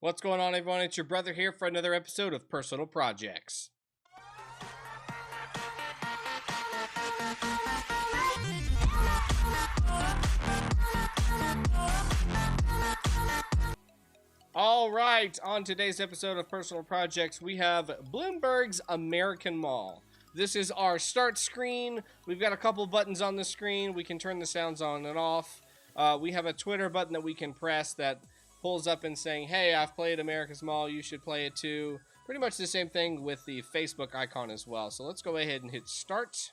What's going on, everyone? It's your brother here for another episode of Personal Projects. All right, on today's episode of Personal Projects, we have Bloomberg's American Mall. This is our start screen. We've got a couple buttons on the screen. We can turn the sounds on and off. We have a Twitter button that we can press that pulls up and saying, hey, I've played America's Mall, you should play it too. Pretty much the same thing with the Facebook icon as well. So let's go ahead and hit start.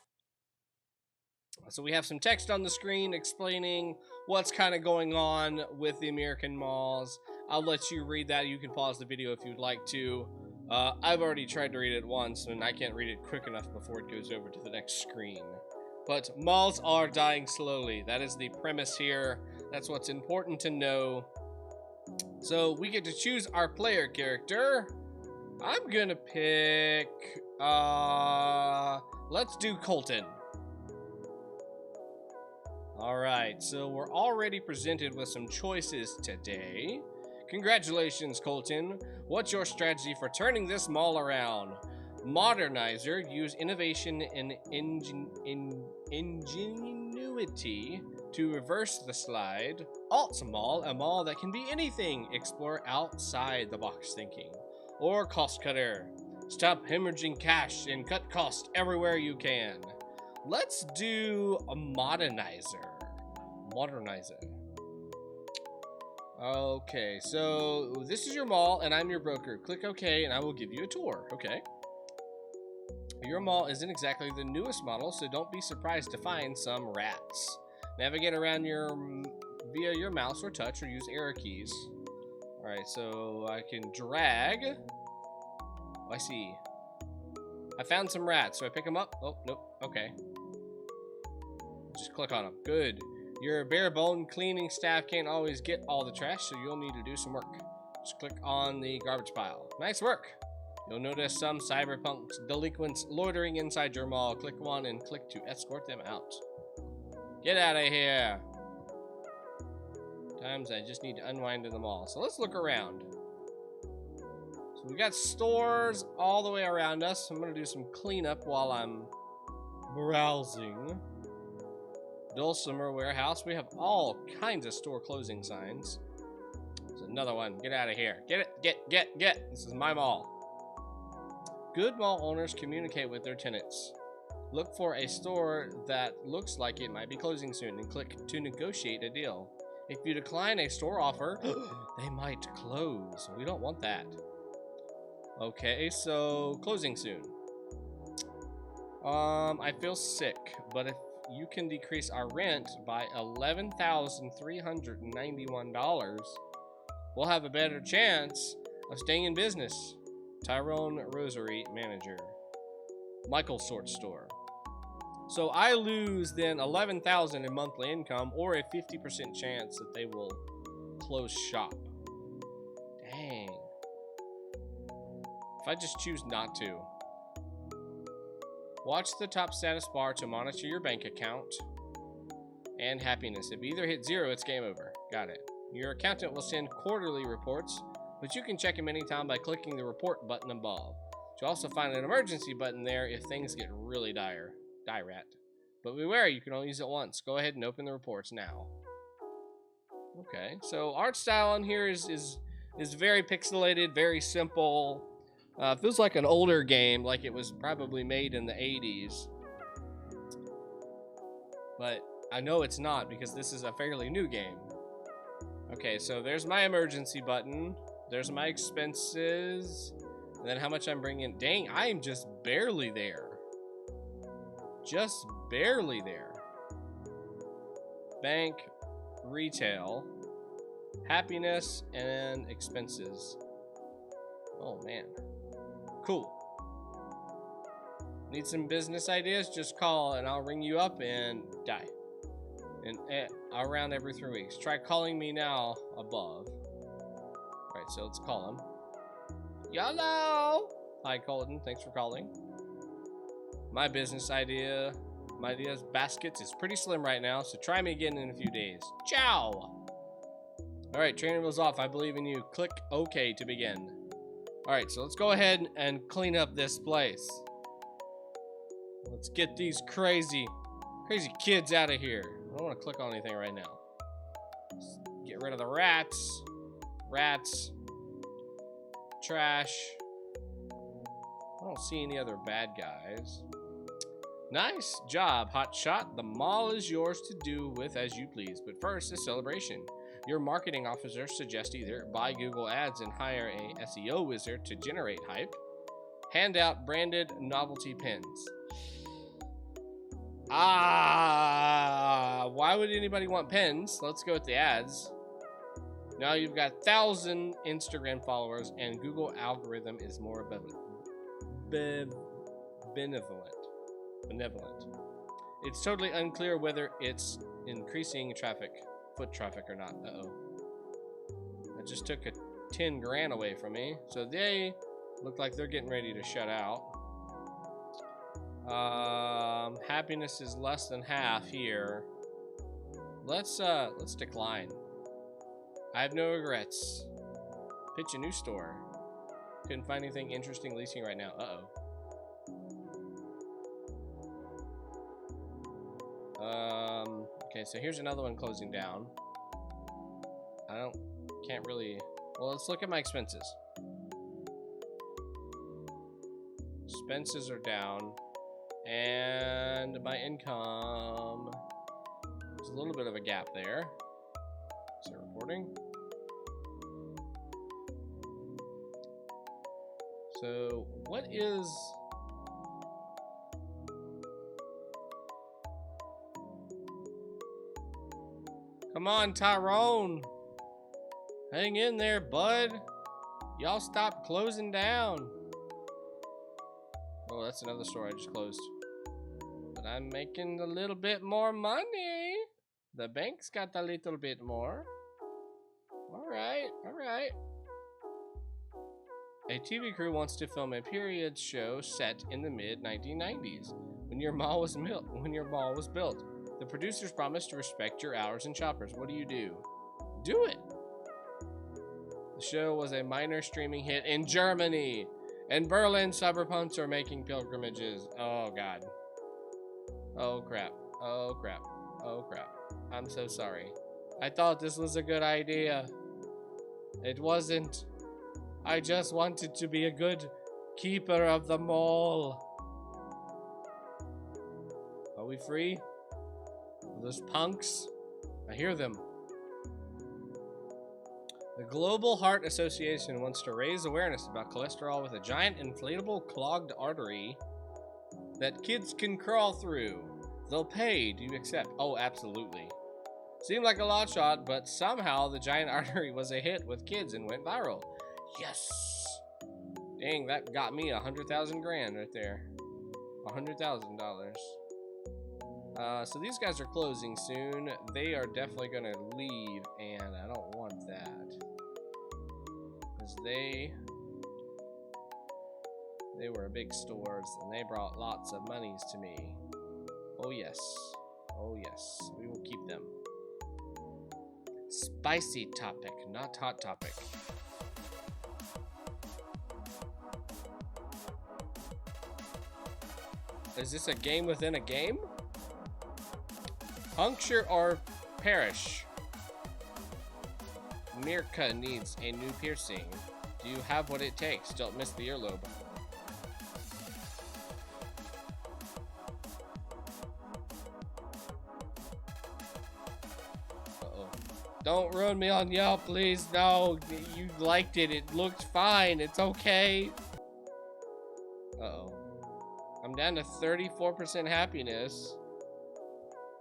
So we have some text on the screen explaining what's kind of going on with the American malls. I'll let you read that. You can pause the video if you'd like to. I've already tried to read it once, and I can't read it quick enough before it goes over to the next screen. But malls are dying slowly. That is the premise here. That's what's important to know. So we get to choose our player character. I'm gonna pick, let's do Colton. Alright, so we're already presented with some choices today. Congratulations, Colton. What's your strategy for turning this mall around? Modernizer, use innovation and ingenuity to reverse the slide. Alt Mall, a mall that can be anything. Explore outside the box thinking. Or Cost Cutter, stop hemorrhaging cash and cut costs everywhere you can. Let's do a Modernizer. Okay, so this is your mall and I'm your broker. Click OK and I will give you a tour. Okay. Your mall isn't exactly the newest model, so don't be surprised to find some rats. Navigate around via your mouse or touch, or use arrow keys. Alright, so I can drag. Oh, I see. I found some rats, so I pick them up. Oh, nope. Okay. Just click on them. Good. Your bare bone cleaning staff can't always get all the trash, so you'll need to do some work. Just click on the garbage pile. Nice work. You'll notice some cyberpunk delinquents loitering inside your mall. Click one and click to escort them out. Get out of here. Times I just need to unwind in the mall. So let's look around. So we got stores all the way around us. I'm going to do some cleanup while I'm browsing. Dulcimer Warehouse. We have all kinds of store closing signs. There's another one. Get out of here. Get it. Get. This is my mall. Good mall owners communicate with their tenants. Look for a store that looks like it might be closing soon and click to negotiate a deal. If you decline a store offer, they might close. We don't want that. Okay, so closing soon. I feel sick, but if you can decrease our rent by $11,391, we'll have a better chance of staying in business. Tyrone Rosary, manager. Michael Sort Store. So I lose then $11,000 in monthly income, or a 50% chance that they will close shop. Dang. If I just choose not to. Watch the top status bar to monitor your bank account and happiness. If either hit 0, it's game over. Got it. Your accountant will send quarterly reports, but you can check them anytime by clicking the report button above. You'll also find an emergency button there if things get really dire. But beware, you can only use it once. Go ahead and open the reports now. Okay, so art style on here is very pixelated, very simple. Feels like an older game, like it was probably made in the 80s. But I know it's not because this is a fairly new game. Okay, so there's my emergency button. There's my expenses. And then how much I'm bringing. Dang, I am just barely there. Just barely there. Bank, retail, happiness, and expenses. Oh, man. Cool. Need some business ideas? Just call and I'll ring you up and die. And around every 3 weeks. Try calling me now above. Alright, so let's call him. YOLO! Hi, Colton. Thanks for calling. My business idea, my idea's baskets is pretty slim right now, so try me again in a few days. Ciao! Alright, training wheels off. I believe in you. Click OK to begin. Alright, so let's go ahead and clean up this place. Let's get these crazy kids out of here. I don't want to click on anything right now. Let's get rid of the rats. Rats. Trash. I don't see any other bad guys. Nice job, Hotshot. The mall is yours to do with as you please. But first, a celebration. Your marketing officer suggests either buy Google Ads and hire a SEO wizard to generate hype, hand out branded novelty pins. Why would anybody want pins? Let's go with the ads. Now you've got 1,000 Instagram followers, and Google algorithm is more benevolent. It's totally unclear whether it's increasing foot traffic or not. That just took 10 grand away from me. So they look like they're getting ready to shut out. Happiness is less than half here. Let's decline. I have no regrets. Pitch a new store. Couldn't find anything interesting leasing right now. Okay, so here's another one closing down. Can't really, well, let's look at my expenses. Expenses are down, and my income, there's a little bit of a gap there. Is it recording? So, what is... Come on, Tyrone. Hang in there, bud. Y'all stop closing down. Oh, that's another store I just closed. But I'm making a little bit more money. The bank's got a little bit more. Alright, alright. A TV crew wants to film a period show set in the mid-1990s when your mall was built. The producers promised to respect your hours and shoppers. What do? Do it! The show was a minor streaming hit in Germany. In Berlin, cyberpunks are making pilgrimages. Oh, God. Oh, crap. Oh, crap. Oh, crap. I'm so sorry. I thought this was a good idea. It wasn't. I just wanted to be a good keeper of the mall. Are we free? Those punks? I hear them. The Global Heart Association wants to raise awareness about cholesterol with a giant inflatable clogged artery that kids can crawl through. They'll pay. Do you accept? Oh, absolutely. Seemed like a lot shot, but somehow the giant artery was a hit with kids and went viral. Yes! Dang, that got me 100,000 grand right there. $100,000. So these guys are closing soon. They are definitely going to leave, and I don't want that. Because they were big stores, and they brought lots of monies to me. Oh, yes. Oh, yes. We will keep them. Spicy topic, not hot topic. Is this a game within a game? Puncture or perish. Mirka needs a new piercing. Do you have what it takes? Don't miss the earlobe. Uh-oh. Don't ruin me on Yelp, please. No, you liked it. It looked fine. It's okay. Uh-oh. I'm down to 34% happiness.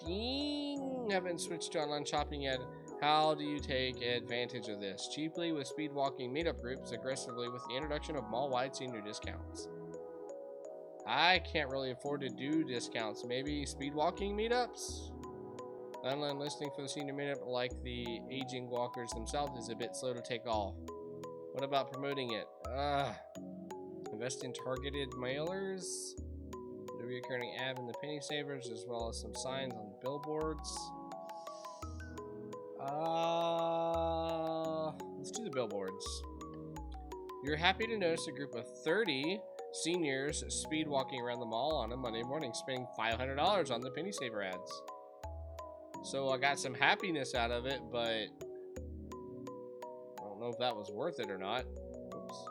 Ding! Haven't switched to online shopping yet. How do you take advantage of this? Cheaply with speed walking meetup groups, aggressively with the introduction of mall-wide senior discounts. I can't really afford to do discounts. Maybe speed walking meetups? Online listing for the senior meetup, like the aging walkers themselves, is a bit slow to take off. What about promoting it? Invest in targeted mailers? The recurring ad in the penny savers, as well as some signs on the billboards. Let's do the billboards. You're happy to notice a group of 30 seniors speed walking around the mall on a Monday morning, spending $500 on the penny saver ads. So I got some happiness out of it, but I don't know if that was worth it or not. Oops.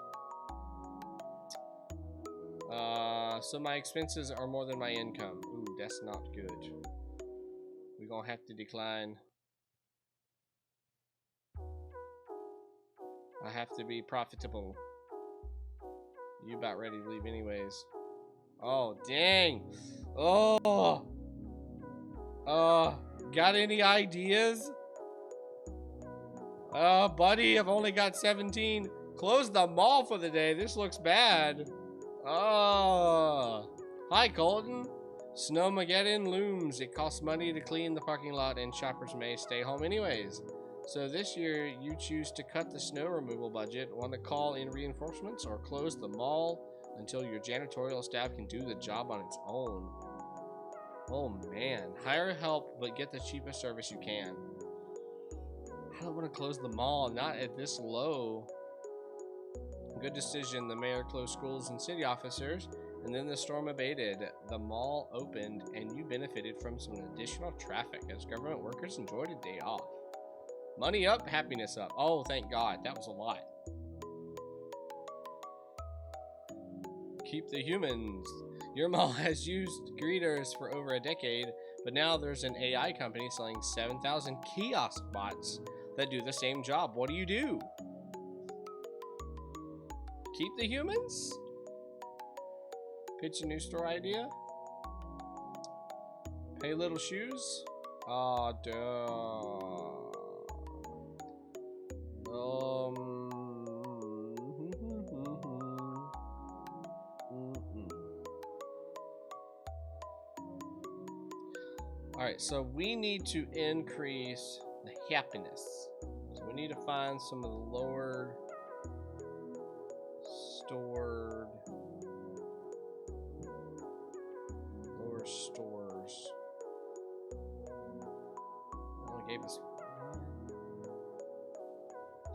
So my expenses are more than my income. Ooh, that's not good. We're gonna have to decline. I have to be profitable. You about ready to leave anyways. Oh, dang. Oh. Got any ideas? Buddy, I've only got 17. Close the mall for the day. This looks bad. Oh. Hi, Colton. Snowmageddon looms. It costs money to clean the parking lot and shoppers may stay home anyways. So this year, you choose to cut the snow removal budget, want to call in reinforcements, or close the mall until your janitorial staff can do the job on its own. Oh man, hire help, but get the cheapest service you can. I don't want to close the mall, not at this low. Good decision, the mayor closed schools and city officers, and then the storm abated. The mall opened, and you benefited from some additional traffic as government workers enjoyed a day off. Money up, happiness up. Oh, thank God. That was a lot. Keep the humans. Your mall has used greeters for over a decade, but now there's an AI company selling 7,000 kiosk bots that do the same job. What do you do? Keep the humans? Pitch a new store idea? Pay little shoes? Oh, duh. Alright, so we need to increase the happiness. So we need to find some of the lower stores. Only gave us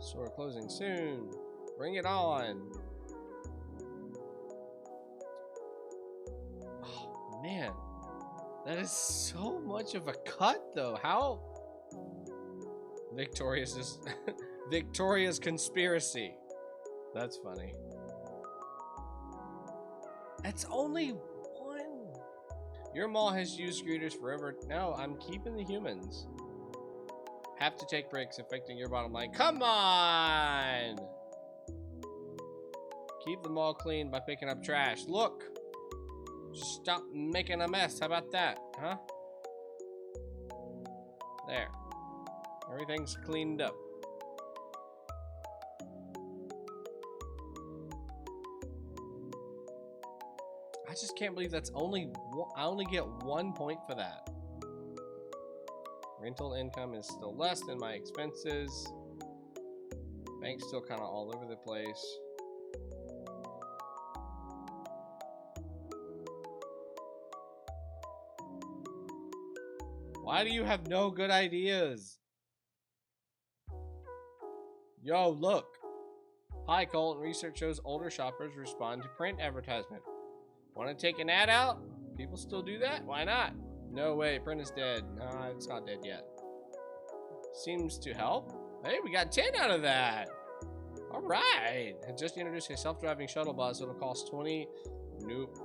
store closing soon. Bring it on. Oh man, that is so much of a cut though. How? Victoria's Victoria's conspiracy. That's funny. That's only one. Your mall has used greeters forever. No, I'm keeping the humans. Have to take breaks affecting your bottom line. Come on! Keep the mall clean by picking up trash. Look! Stop making a mess. How about that? Huh? There. Everything's cleaned up. I just can't believe that's only... I only get 1 point for that. Rental income is still less than my expenses. Bank's still kind of all over the place. Why do you have no good ideas? Yo, look. Hi, Colton. Research shows older shoppers respond to print advertisement. Want to take an ad out? People still do that? Why not? No way, print is dead. No, it's not dead yet. Seems to help. Hey, we got 10 out of that. All right. I just introduced a self-driving shuttle bus. It'll cost 20. Nope.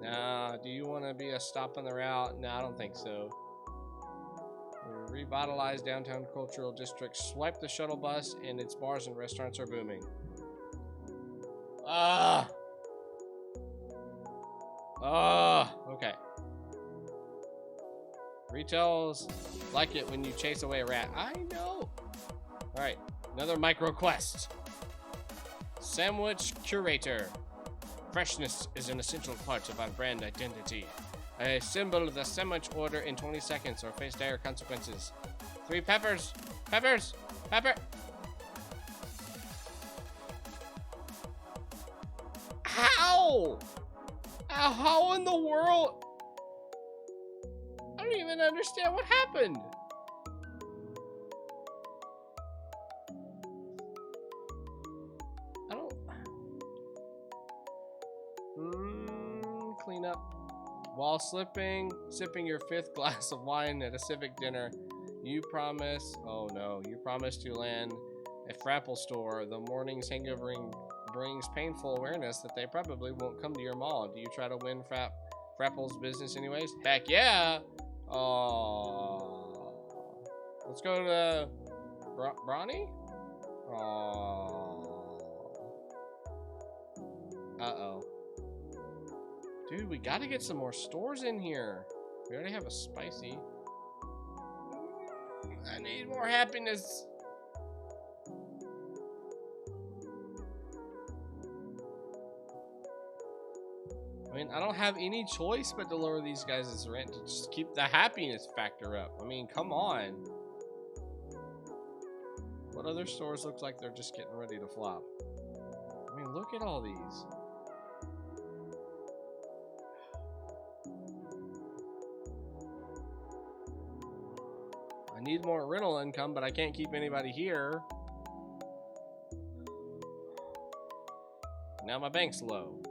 Nah, do you want to be a stop on the route? No, I don't think so. Revitalize downtown cultural district. Swipe the shuttle bus and its bars and restaurants are booming. Okay. Retail's like it when you chase away a rat. I know. Alright, another micro quest. Sandwich curator. Freshness is an essential part of our brand identity. Assemble the sandwich order in 20 seconds or face dire consequences. 3 peppers. Peppers. Pepper. How? How in the world? I don't even understand what happened. While sipping your 5th glass of wine at a civic dinner, you promise to land a Frapple store. The morning's hangover brings painful awareness that they probably won't come to your mall. Do you try to win Frapple's business anyways? Heck yeah! Oh, let's go to Bronny? Oh. Uh-oh. Dude, we gotta get some more stores in here. We already have a spicy. I need more happiness. I mean, I don't have any choice but to lower these guys' rent to just keep the happiness factor up. I mean, come on. What other stores look like they're just getting ready to flop? I mean, look at all these. I need more rental income, but I can't keep anybody here. Now my bank's low.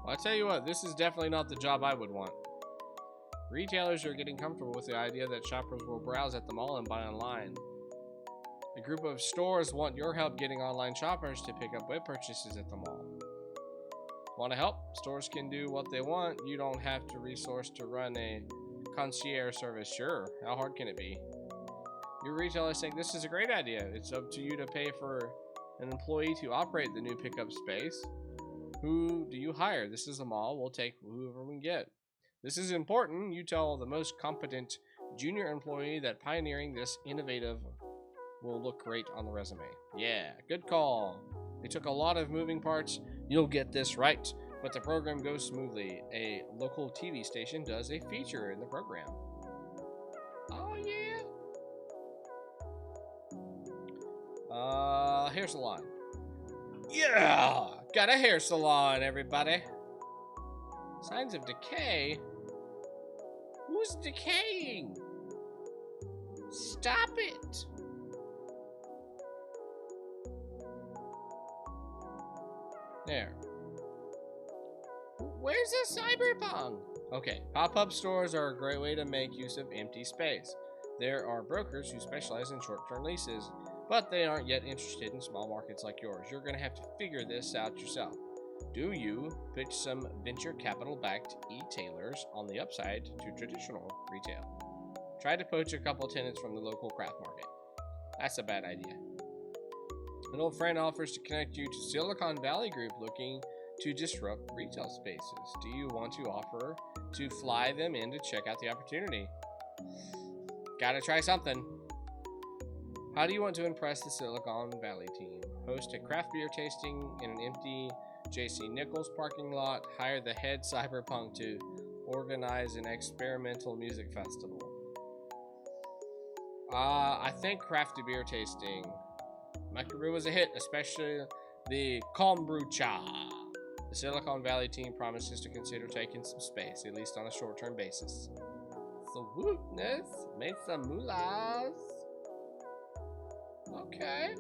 Well, I tell you what, this is definitely not the job I would want. Retailers are getting comfortable with the idea that shoppers will browse at the mall and buy online. A group of stores want your help getting online shoppers to pick up web purchases at the mall. Want to help? Stores can do what they want. You don't have to resource to run a concierge service. Sure, how hard can it be? Your retailer is saying this is a great idea. It's up to you to pay for an employee to operate the new pickup space. Who do you hire? This is a mall. We'll take whoever we can get. This is important. You tell the most competent junior employee that pioneering this innovative will look great on the resume. Yeah, good call. They took a lot of moving parts. You'll get this right. But the program goes smoothly. A local TV station does a feature in the program. Oh, yeah. Hair salon. Yeah! Got a hair salon, everybody. Signs of decay? Who's decaying? Stop it! There. Where's the CYPERPUNK? Okay, pop-up stores are a great way to make use of empty space. There are brokers who specialize in short-term leases, but they aren't yet interested in small markets like yours. You're going to have to figure this out yourself. Do you pitch some venture capital-backed e-tailers on the upside to traditional retail? Try to poach a couple tenants from the local craft market. That's a bad idea. An old friend offers to connect you to Silicon Valley Group looking to disrupt retail spaces. Do you want to offer to fly them in to check out the opportunity? Gotta try something. How do you want to impress the Silicon Valley team? Host a craft beer tasting in an empty J.C. Nichols parking lot. Hire the head CYPERPUNK to organize an experimental music festival. I think craft beer tasting. Microbrew was a hit, especially the kombucha. The Silicon Valley team promises to consider taking some space, at least on a short-term basis. So wootness, make some moolahs. Okay.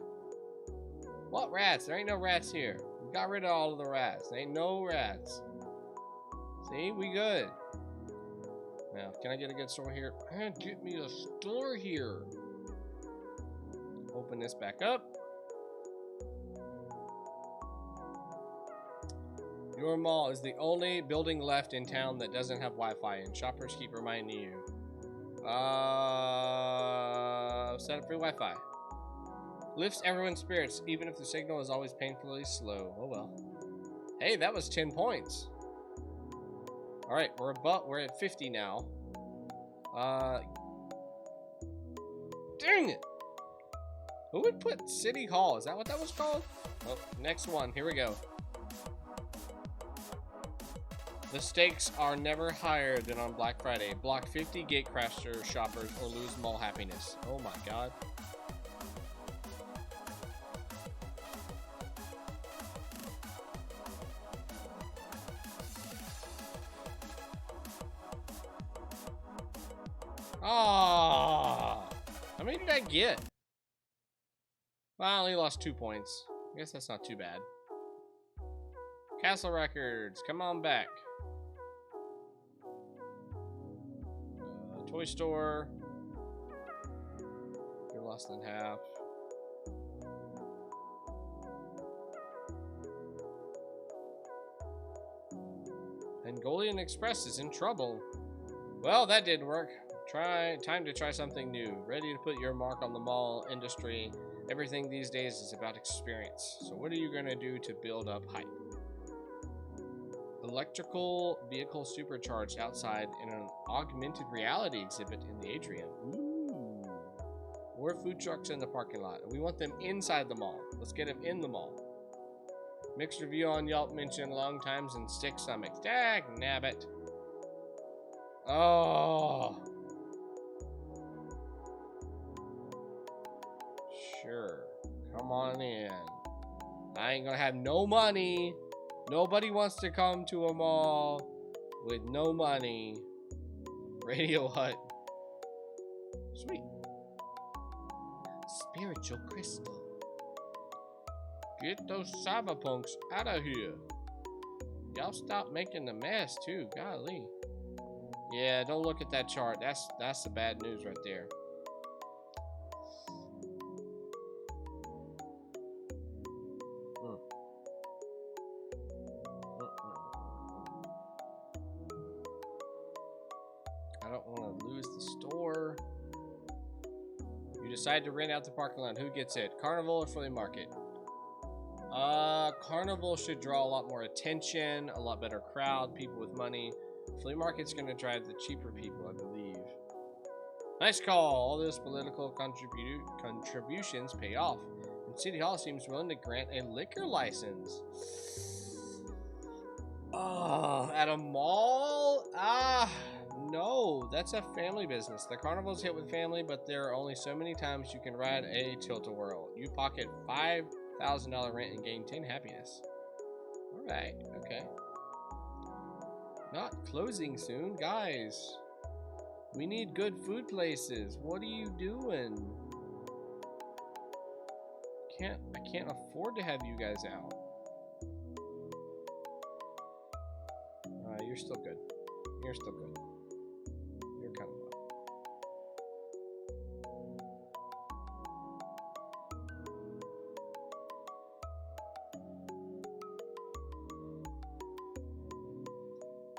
What rats? There ain't no rats here. We got rid of all of the rats. There ain't no rats. See, we good. Now, can I get a good store here? Man, get me a store here. Open this back up. Your mall is the only building left in town that doesn't have Wi-Fi, and shoppers keep reminding you. Set up free Wi-Fi. Lifts everyone's spirits, even if the signal is always painfully slow. Oh well. Hey, that was 10 points. Alright, we're at 50 now. Dang it! Who would put City Hall? Is that what that was called? Oh, next one. Here we go. The stakes are never higher than on Black Friday. Block 50 gatecrasher shoppers or lose mall happiness. Oh my god. Ah, how many did I get? Well, I only lost 2 points. I guess that's not too bad. Castle Records, come on back. Toy store. You're less than half. Mongolian Express is in trouble. Well, that didn't work. Time to try something new. Ready to put your mark on the mall industry. Everything these days is about experience. So what are you going to do to build up hype? Electrical vehicle supercharged outside in an augmented reality exhibit in the atrium. Ooh. Or food trucks in the parking lot. We want them inside the mall. Let's get them in the mall. Mixed review on Yelp mentioned long times and stick stomachs. Dag nabbit. Oh. Sure. Come on in. I ain't gonna have no money. Nobody wants to come to a mall with no money. Radio Hut. Sweet. Spiritual crystal. Get those cyberpunks out of here. Y'all stop making the mess too. Golly. Yeah, don't look at that chart. That's the bad news right there. I don't want to lose the store. You decide to rent out the parking lot. Who gets it? Carnival or flea market? Carnival should draw a lot more attention, a lot better crowd, people with money. Flea market's gonna drive the cheaper people, I believe. Nice call. All those political contributions pay off. And City Hall seems willing to grant a liquor license. Oh, at a mall? No, that's a family business. The carnival's hit with family, but there are only so many times you can ride a tilt-a-whirl. You pocket $5,000 rent and gain 10 happiness. All right, okay. Not closing soon, guys. We need good food places. What are you doing? I can't afford to have you guys out. You're still good. You're still good. You're kind of low.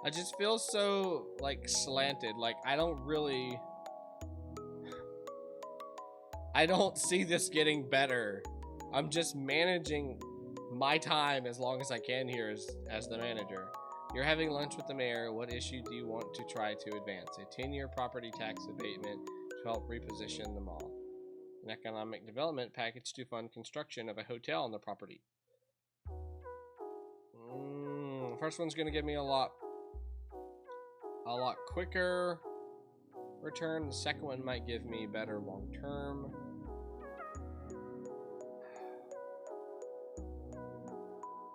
I just feel so, like, slanted. Like, I don't see this getting better. I'm just managing my time as long as I can here as the manager. You're having lunch with the mayor. What issue do you want to try to advance? A 10-year property tax abatement to help reposition the mall. An economic development package to fund construction of a hotel on the property. The first one's going to give me a lot quicker return. The second one might give me better long term.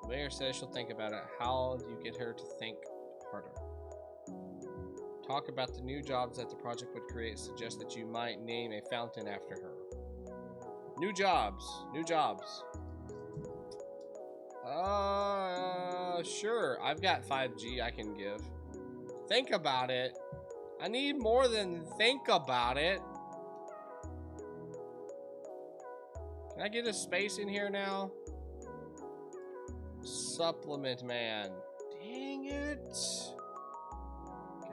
The mayor says she'll think about it. How do you get her to think harder? Talk about the new jobs that the project would create. Suggest that you might name a fountain after her. New jobs. New jobs. Sure. I've got 5G I can give. Think about it. I need more than think about it. Can I get a space in here now? Supplement man. Dang it.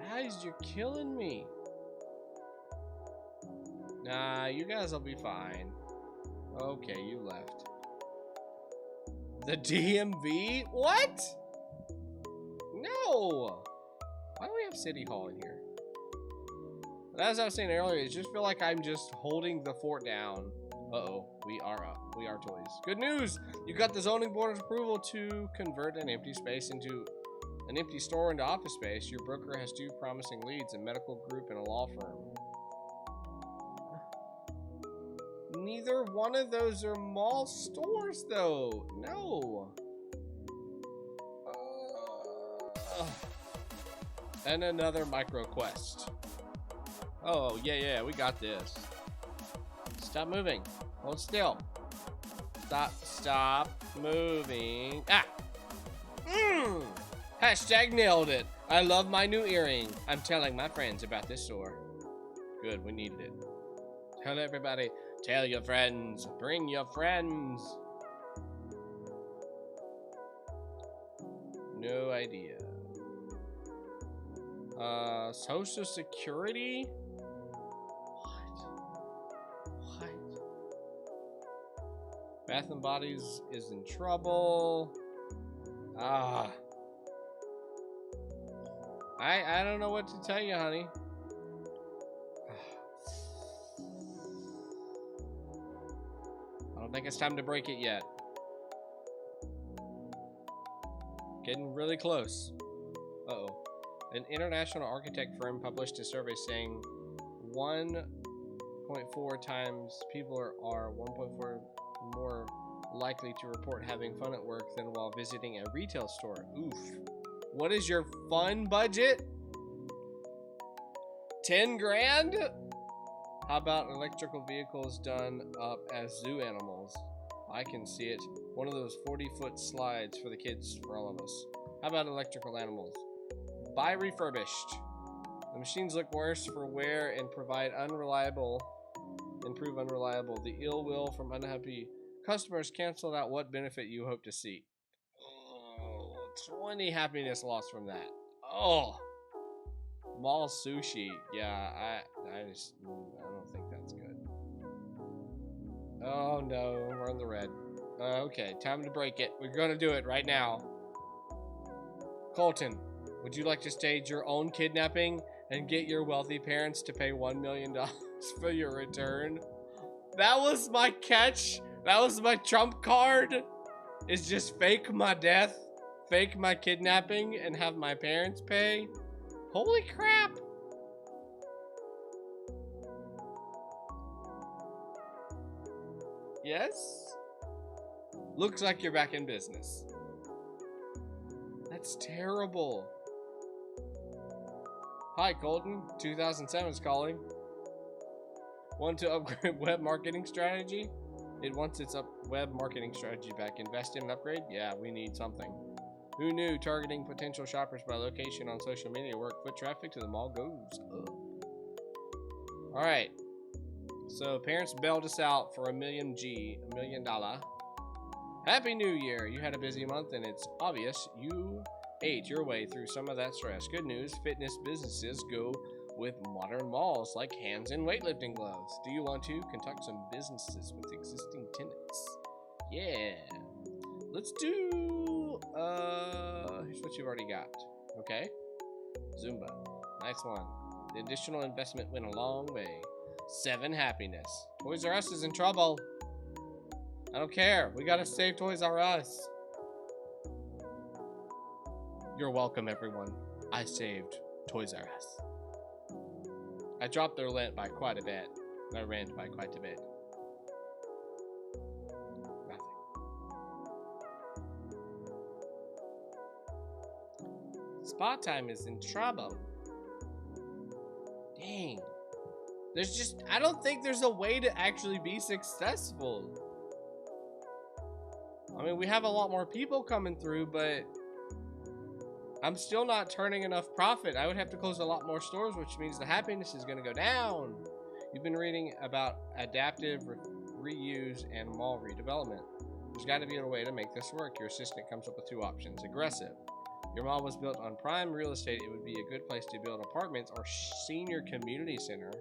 Guys, you're killing me. Nah, you guys will be fine. Okay, you left. The DMV? What? No. Why do we have City Hall in here? But as I was saying earlier, I just feel like I'm just holding the fort down. Uh-oh, we are up. We are toys. Good news! You got the zoning board's approval to convert an empty space into an empty store into office space. Your broker has 2 promising leads, a medical group and a law firm. Neither one of those are mall stores, though. No. And another micro quest. Oh, yeah, we got this. Stop moving. Hold still. Stop moving. Ah! Hashtag nailed it. I love my new earring. I'm telling my friends about this store. Good, we needed it. Tell everybody. Tell your friends. Bring your friends. No idea. Social Security? What? Bath and Bodies is in trouble. Ah. I don't know what to tell you, honey. I don't think it's time to break it yet. Getting really close. Uh-oh. An international architect firm published a survey saying 1.4 times people are 1.4 more likely to report having fun at work than while visiting a retail store. Oof. What is your fun budget? 10 grand? How about electrical vehicles done up as zoo animals? I can see it. One of those 40-foot slides for the kids, for all of us. How about electrical animals? Buy refurbished. The machines look worse for wear and prove unreliable. The ill will from unhappy customers canceled out what benefit you hope to see. Oh, 20 happiness lost from that. Oh, mall sushi. Yeah, I don't think that's good. Oh no, we're in the red. Okay, time to break it. We're gonna do it right now. Colton, would you like to stage your own kidnapping and get your wealthy parents to pay $1 million for your return? That was my catch. That was my trump card. Is just fake my death, fake my kidnapping, and have my parents pay. Holy crap. Yes? Looks like you're back in business. That's terrible. Hi, Colton. 2007 is calling. Want to upgrade web marketing strategy? It wants its web marketing strategy back. Invest in an upgrade? Yeah, we need something. Who knew targeting potential shoppers by location on social media work? Foot traffic to the mall goes up. Alright. So parents bailed us out for $1 million. Happy New Year. You had a busy month and it's obvious you ate your way through some of that stress. Good news, fitness businesses go with modern malls like hands and weightlifting gloves. Do you want to conduct some businesses with existing tenants? Yeah. Let's do, here's what you've already got. Okay. Zumba. Nice one. The additional investment went a long way. 7 happiness. Toys R Us is in trouble. I don't care. We gotta save Toys R Us. You're welcome, everyone. I saved Toys R Us. I dropped their rent by quite a bit. Their rent by quite a bit. Nothing. Spot Time is in trouble. Dang. There's just, I don't think there's a way to actually be successful. I mean, we have a lot more people coming through, but I'm still not turning enough profit. I would have to close a lot more stores, which means the happiness is going to go down. You've been reading about adaptive reuse and mall redevelopment. There's got to be a way to make this work. Your assistant comes up with 2 options. Aggressive. Your mall was built on prime real estate. It would be a good place to build apartments or senior community center.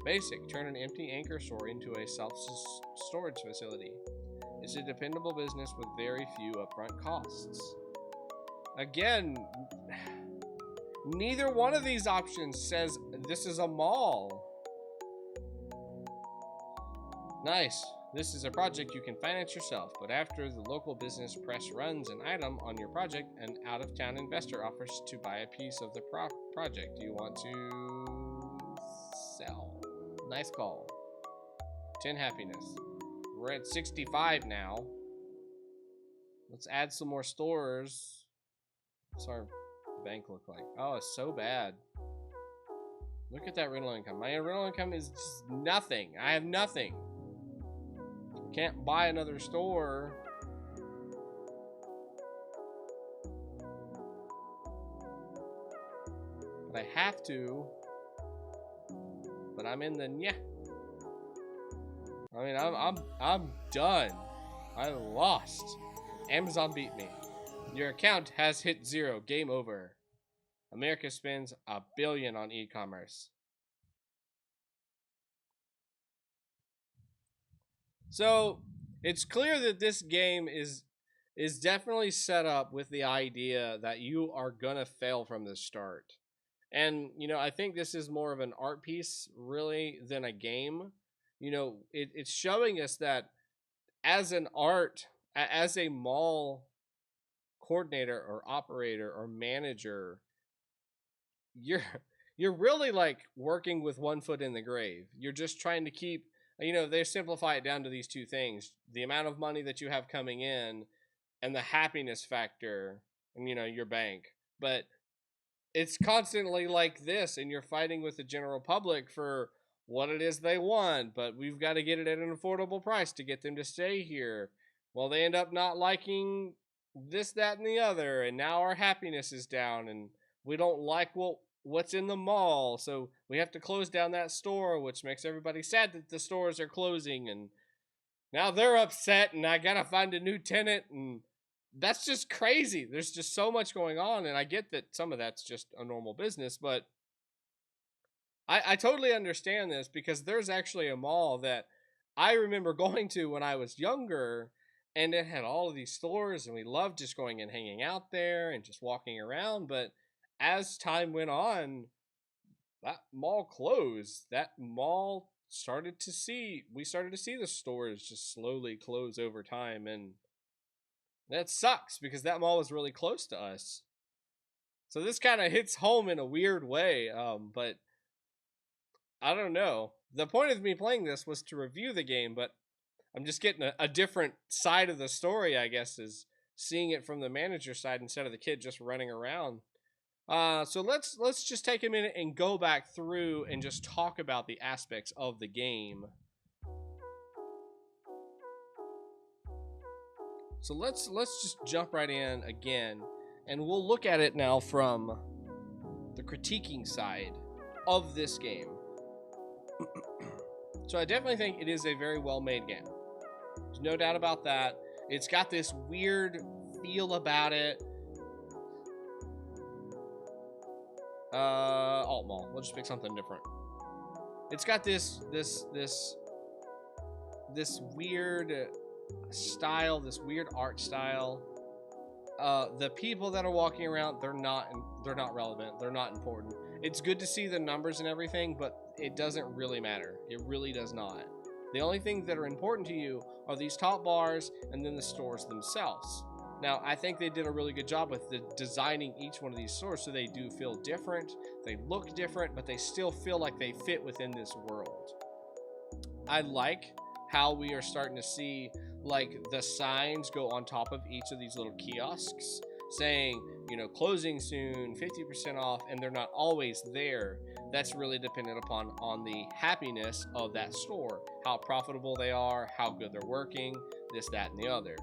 Basic. Turn an empty anchor store into a self-storage facility. It's a dependable business with very few upfront costs. Again, neither one of these options says this is a mall. Nice. This is a project you can finance yourself, but after the local business press runs an item on your project, an out-of-town investor offers to buy a piece of the project. Do you want to sell? Nice call. 10 happiness. We're at 65 now. Let's add some more stores. What's our bank look like? Oh, it's so bad. Look at that rental income. My rental income is just nothing. I have nothing. Can't buy another store. But I have to. But I'm in the yeah. I mean, I'm done. I lost. Amazon beat me. Your account has hit 0. Game over. America spends $1 billion on e-commerce. So it's clear that this game is definitely set up with the idea that you are gonna fail from the start. And you know, I think this is more of an art piece really than a game. You know, it's showing us that as as a mall coordinator or operator or manager, you're you're really like working with one foot in the grave. You're just trying to keep, you know, they simplify it down to these two things: the amount of money that you have coming in and the happiness factor and, you know, your bank. But it's constantly like this, and you're fighting with the general public for what it is they want, but we've got to get it at an affordable price to get them to stay here. Well, they end up not liking this, that, and the other, and now our happiness is down, and we don't like what's in the mall, so we have to close down that store, which makes everybody sad that the stores are closing, and now they're upset, and I gotta find a new tenant, and that's just crazy. There's just so much going on, and I get that some of that's just a normal business, but I totally understand this because there's actually a mall that I remember going to when I was younger, and it had all of these stores, and we loved just going and hanging out there and just walking around. But as time went on, that mall closed. That mall we started to see the stores just slowly close over time, and that sucks because that mall was really close to us. So this kind of hits home in a weird way, but I don't know. The point of me playing this was to review the game, but I'm just getting a different side of the story, I guess, is seeing it from the manager side instead of the kid just running around. So let's just take a minute and go back through and just talk about the aspects of the game. So let's just jump right in again, and we'll look at it now from the critiquing side of this game. So I definitely think it is a very well-made game. There's no doubt about that. It's got this weird feel about it. Alt Mall. We'll just pick something different. It's got this weird style, this weird art style. The people that are walking around, they're not relevant. They're not important. It's good to see the numbers and everything, but it doesn't really matter. It really does not. The only things that are important to you are these top bars and then the stores themselves. Now, I think they did a really good job with designing each one of these stores so they do feel different, they look different, but they still feel like they fit within this world. I like how we are starting to see like the signs go on top of each of these little kiosks saying, you know, closing soon, 50% off, and they're not always there. That's really dependent upon the happiness of that store, how profitable they are, how good they're working, this, that, and the other.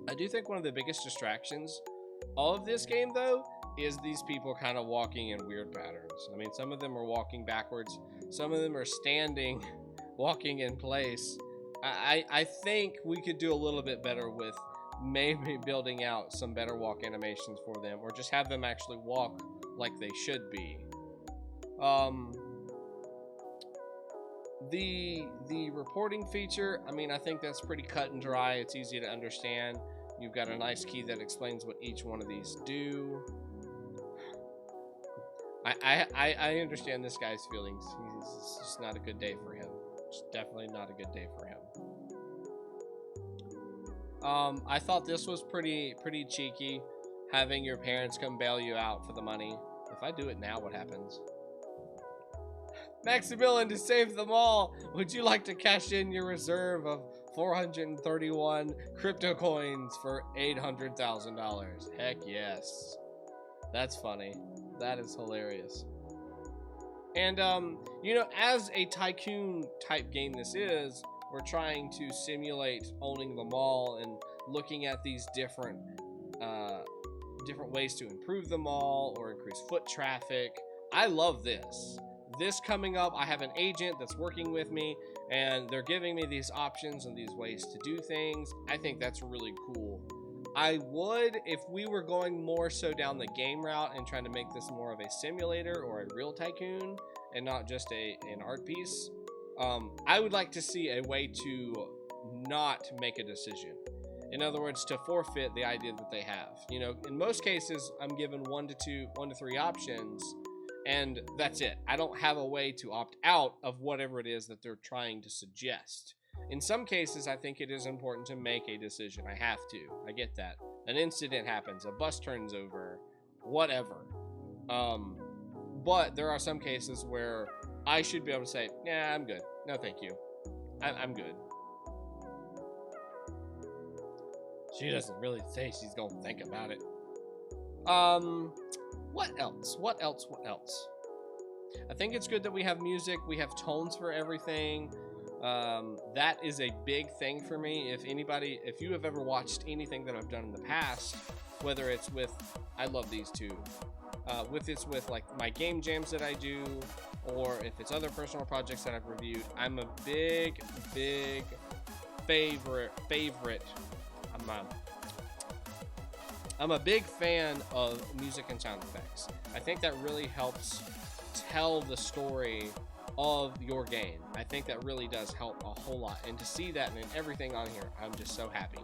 I do think one of the biggest distractions of this game, though, is these people kind of walking in weird patterns. I mean, some of them are walking backwards, some of them are standing, walking in place. I think we could do a little bit better with maybe building out some better walk animations for them, or just have them actually walk like they should be. The reporting feature, I mean, I think that's pretty cut and dry. It's easy to understand. You've got a nice key that explains what each one of these do. I understand this guy's feelings. It's just not a good day for him. It's definitely not a good day for him. I thought this was pretty cheeky, having your parents come bail you out for the money. If I do it now, what happens? Maximilian, to save them all, would you like to cash in your reserve of 431 crypto coins for $800,000? Heck yes. That's funny. That is hilarious. And, you know, as a tycoon type game this is, we're trying to simulate owning the mall and looking at these different ways to improve the mall or increase foot traffic. I love this. This coming up, I have an agent that's working with me, and they're giving me these options and these ways to do things. I think that's really cool. I would, if we were going more so down the game route and trying to make this more of a simulator or a real tycoon and not just an art piece, I would like to see a way to not make a decision. In other words, to forfeit the idea that they have. You know, in most cases, I'm given 1 to 3 options, and that's it. I don't have a way to opt out of whatever it is that they're trying to suggest. In some cases, I think it is important to make a decision. I have to. I get that. An incident happens, a bus turns over, whatever. But there are some cases where I should be able to say, yeah, I'm good. No, thank you. I'm good. She doesn't really say she's going to think about it. What else? What else? I think it's good that we have music. We have tones for everything. That is a big thing for me. If you have ever watched anything that I've done in the past, whether it's with, I love these two, with like my game jams that I do, or if it's other personal projects that I've reviewed, I'm a big favorite. I'm a big fan of music and sound effects. I think that really helps tell the story of your game. I think that really does help a whole lot. And to see that in everything on here, I'm just so happy.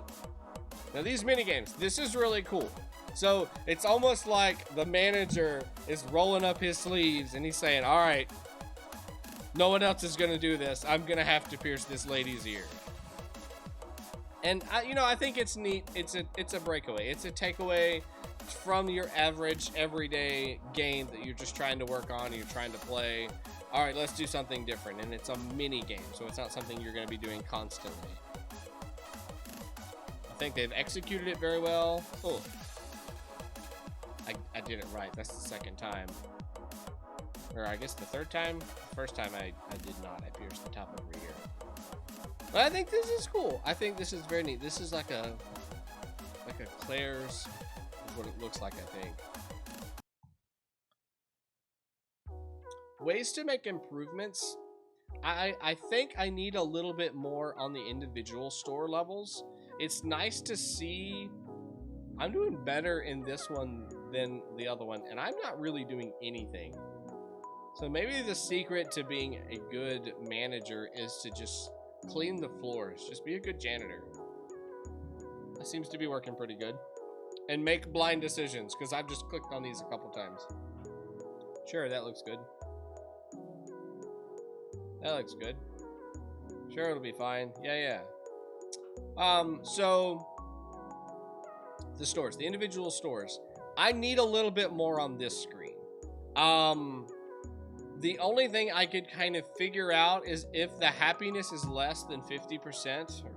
Now these minigames, this is really cool. So it's almost like the manager is rolling up his sleeves and he's saying, all right, no one else is going to do this. I'm going to have to pierce this lady's ear. And I think it's neat. It's a breakaway. It's a takeaway from your average everyday game that you're just trying to work on, you're trying to play. All right, let's do something different. And it's a mini game, so it's not something you're going to be doing constantly. I think they've executed it very well. Oh, I did it right. That's the second time. Or I guess the third time. The first time I did not. I pierced the top over here. But I think this is cool. I think this is very neat. This is like a Claire's, is what it looks like, I think. Ways to make improvements. I think I need a little bit more on the individual store levels. It's nice to see I'm doing better in this one than the other one, and I'm not really doing anything. So maybe the secret to being a good manager is to just clean the floors. Just be a good janitor. That seems to be working pretty good. And make blind decisions, because I've just clicked on these a couple times. Sure, that looks good. That looks good. Sure, it'll be fine. Yeah. So the stores, the individual stores. I need a little bit more on this screen. The only thing I could kind of figure out is if the happiness is less than 50% or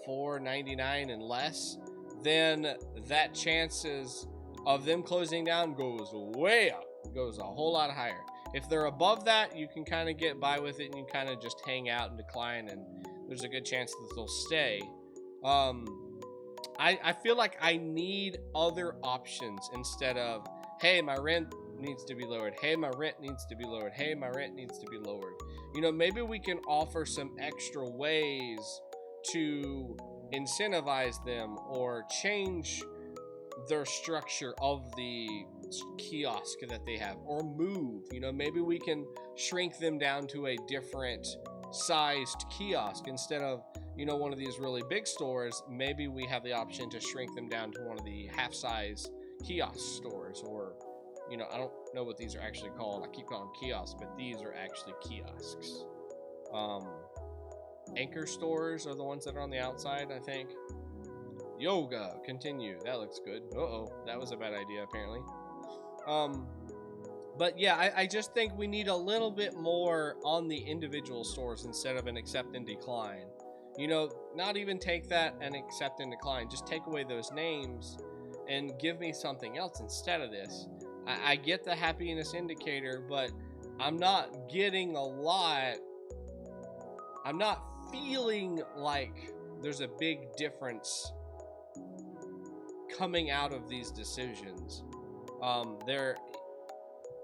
$4.99 and less, then that chances of them closing down goes way up. It goes a whole lot higher. If they're above that, you can kind of get by with it and you kind of just hang out and decline, and there's a good chance that they'll stay. I feel like I need other options instead of, hey, my rent needs to be lowered. Hey, my rent needs to be lowered. Hey, my rent needs to be lowered. Maybe we can offer some extra ways to incentivize them or change their structure of the kiosk that they have, or move. Maybe we can shrink them down to a different sized kiosk instead of one of these really big stores. Maybe we have the option to shrink them down to one of the half-size kiosk stores, or I don't know what these are actually called. I keep calling them kiosks, but these are actually kiosks. Anchor stores are the ones that are on the outside, I think. Yoga, continue. That looks good. Uh-oh, that was a bad idea, apparently. But yeah, I just think we need a little bit more on the individual stores instead of an accept and decline. Not even take that and accept and decline. Just take away those names and give me something else instead of this. I get the happiness indicator, but I'm not getting a lot. I'm not feeling like there's a big difference coming out of these decisions. There,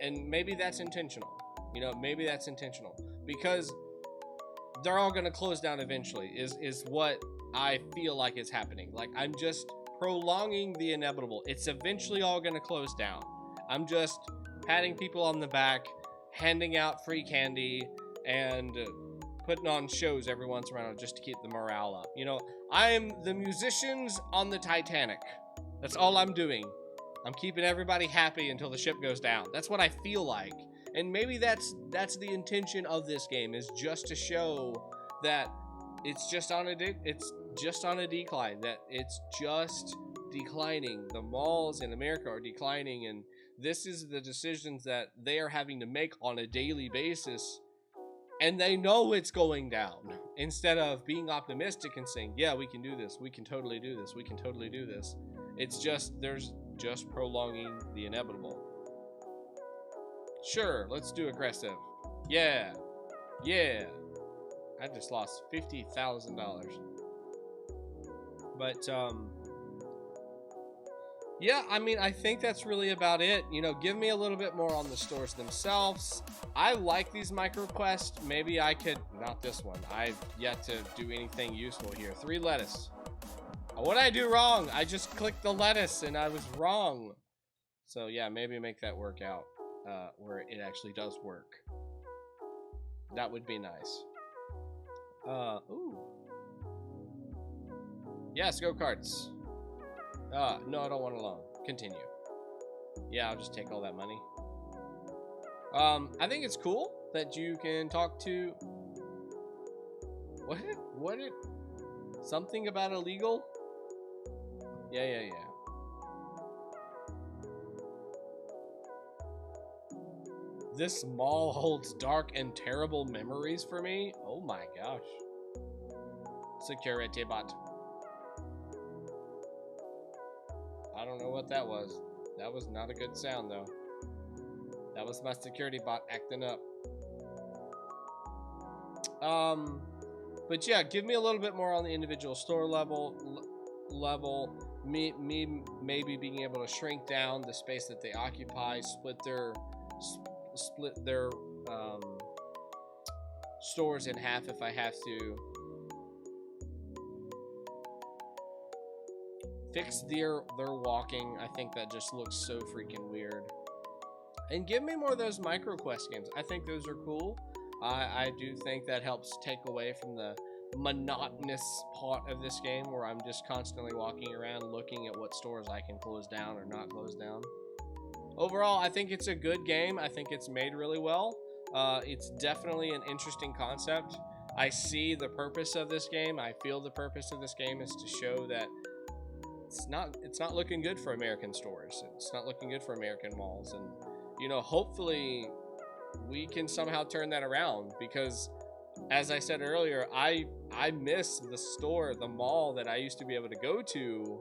and maybe that's intentional. You know, maybe that's intentional because they're all going to close down eventually. Is what I feel like is happening. Like, I'm just prolonging the inevitable. It's eventually all going to close down. I'm just patting people on the back, handing out free candy, and putting on shows every once in a while just to keep the morale up. You know, I'm the musicians on the Titanic. That's all I'm doing. I'm keeping everybody happy until the ship goes down. That's what I feel like. And maybe that's the intention of this game, is just to show that it's just on a decline, that it's just declining. The malls in America are declining, and this is the decisions that they are having to make on a daily basis, and they know it's going down. Instead of being optimistic and saying, yeah, we can do this, we can totally do this, we can totally do this. It's just, there's just prolonging the inevitable. Sure, let's do aggressive. Yeah. Yeah. I just lost $50,000. But, yeah, I mean, I think that's really about it. You know, give me a little bit more on the stores themselves. I like these micro quests. Maybe I could, not this one. I've yet to do anything useful here. 3 lettuce. What did I do wrong? I just clicked the lettuce and I was wrong. So yeah, maybe make that work out where it actually does work. That would be nice. Ooh. Yes, go-karts. No, I don't want a loan. Continue. Yeah, I'll just take all that money. I think it's cool that you can talk to... What? Something about illegal? Yeah. This mall holds dark and terrible memories for me. Oh my gosh. Security bot. I don't know what that was. That was not a good sound though. That was my security bot acting up. But yeah, give me a little bit more on the individual store level. Me maybe being able to shrink down the space that they occupy, split their stores in half if I have to. Fix their walking. I think that just looks so freaking weird. And give me more of those micro quest games. I think those are cool. I do think that helps take away from the monotonous part of this game where I'm just constantly walking around looking at what stores I can close down or not close down. Overall, I think it's a good game. I think it's made really well. It's definitely an interesting concept. I see the purpose of this game. I feel the purpose of this game is to show that it's not looking good for American stores. It's not looking good for American malls. And, you know, hopefully we can somehow turn that around, because as I said earlier, I miss the mall that I used to be able to go to,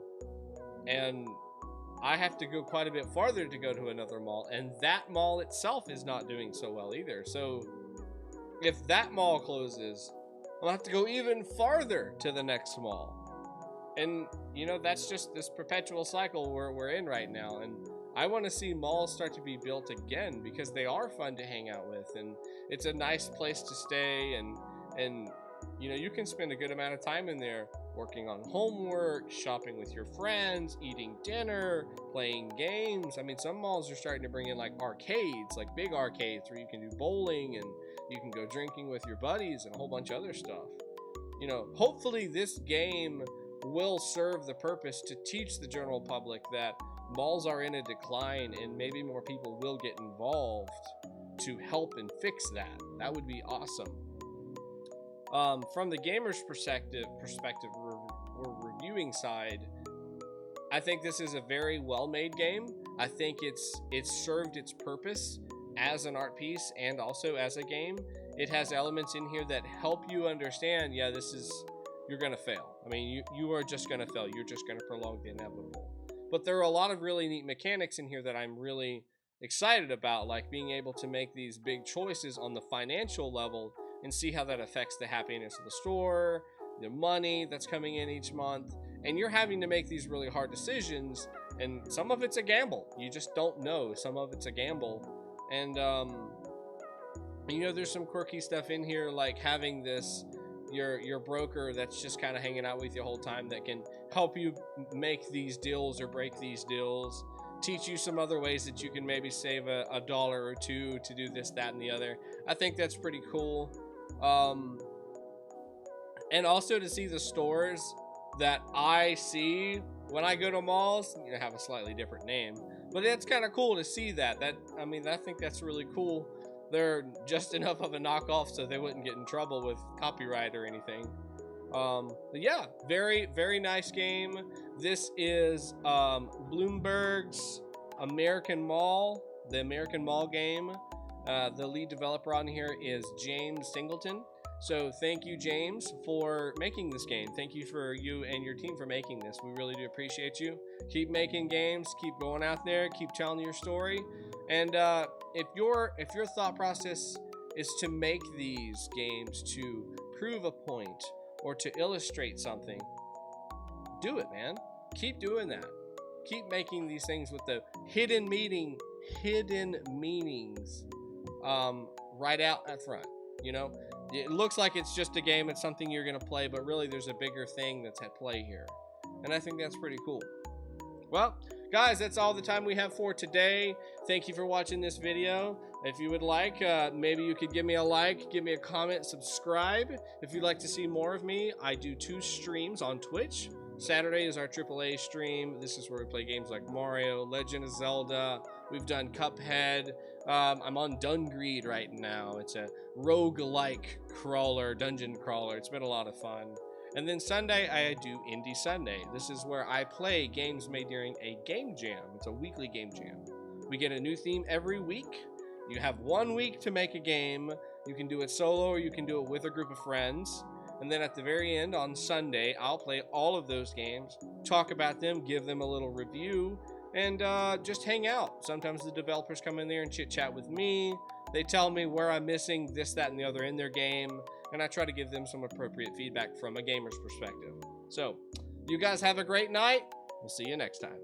and I have to go quite a bit farther to go to another mall, and that mall itself is not doing so well either. So if that mall closes, I'll have to go even farther to the next mall. And, you know, that's just this perpetual cycle we're in right now. And I want to see malls start to be built again, because they are fun to hang out with, and it's a nice place to stay, and you know, you can spend a good amount of time in there working on homework, shopping with your friends, eating dinner, playing games. I mean, some malls are starting to bring in like arcades, like big arcades where you can do bowling and you can go drinking with your buddies and a whole bunch of other stuff. You know, hopefully this game will serve the purpose to teach the general public that malls are in a decline, and maybe more people will get involved to help and fix that. That would be awesome. From the gamer's perspective, or reviewing side, I think this is a very well-made game. I think it's served its purpose as an art piece and also as a game. It has elements in here that help you understand, yeah, you're gonna fail. I mean, you are just gonna fail. You're just gonna prolong the inevitable. But there are a lot of really neat mechanics in here that I'm really excited about, like being able to make these big choices on the financial level and see how that affects the happiness of the store, the money that's coming in each month. And you're having to make these really hard decisions, and some of it's a gamble. You just don't know. Some of it's a gamble. And there's some quirky stuff in here, like having this your broker that's just kind of hanging out with you the whole time, that can help you make these deals or break these deals, teach you some other ways that you can maybe save a dollar or two to do this, that, and the other. I think that's pretty cool. And also to see the stores that I see when I go to malls, have a slightly different name, but it's kind of cool to see that. I think that's really cool. They're just enough of a knockoff so they wouldn't get in trouble with copyright or anything. But yeah, very, very nice game. This is Bloomberg's American Mall, the American Mall game. The lead developer on here is James Singleton. So thank you, James, for making this game. Thank you for you and your team for making this. We really do appreciate you. Keep making games. Keep going out there. Keep telling your story. And if your thought process is to make these games to prove a point or to illustrate something, do it, man. Keep doing that. Keep making these things with the hidden meanings right out at front. It looks like it's just a game, it's something you're going to play, but really there's a bigger thing that's at play here. And I think that's pretty cool. Well, guys, that's all the time we have for today. Thank you for watching this video. If you would like, maybe you could give me a like, give me a comment, subscribe. If you'd like to see more of me, I do 2 streams on Twitch. Saturday is our AAA stream. This is where we play games like Mario, Legend of Zelda. We've done Cuphead. I'm on Dungreed right now. It's a roguelike crawler, dungeon crawler. It's been a lot of fun. And then Sunday, I do Indie Sunday. This is where I play games made during a game jam. It's a weekly game jam. We get a new theme every week. You have 1 week to make a game. You can do it solo or you can do it with a group of friends. And then at the very end on Sunday, I'll play all of those games, talk about them, give them a little review, and just hang out. Sometimes the developers come in there and chit-chat with me. They tell me where I'm missing this, that, and the other in their game, and I try to give them some appropriate feedback from a gamer's perspective. So, you guys have a great night. We'll see you next time.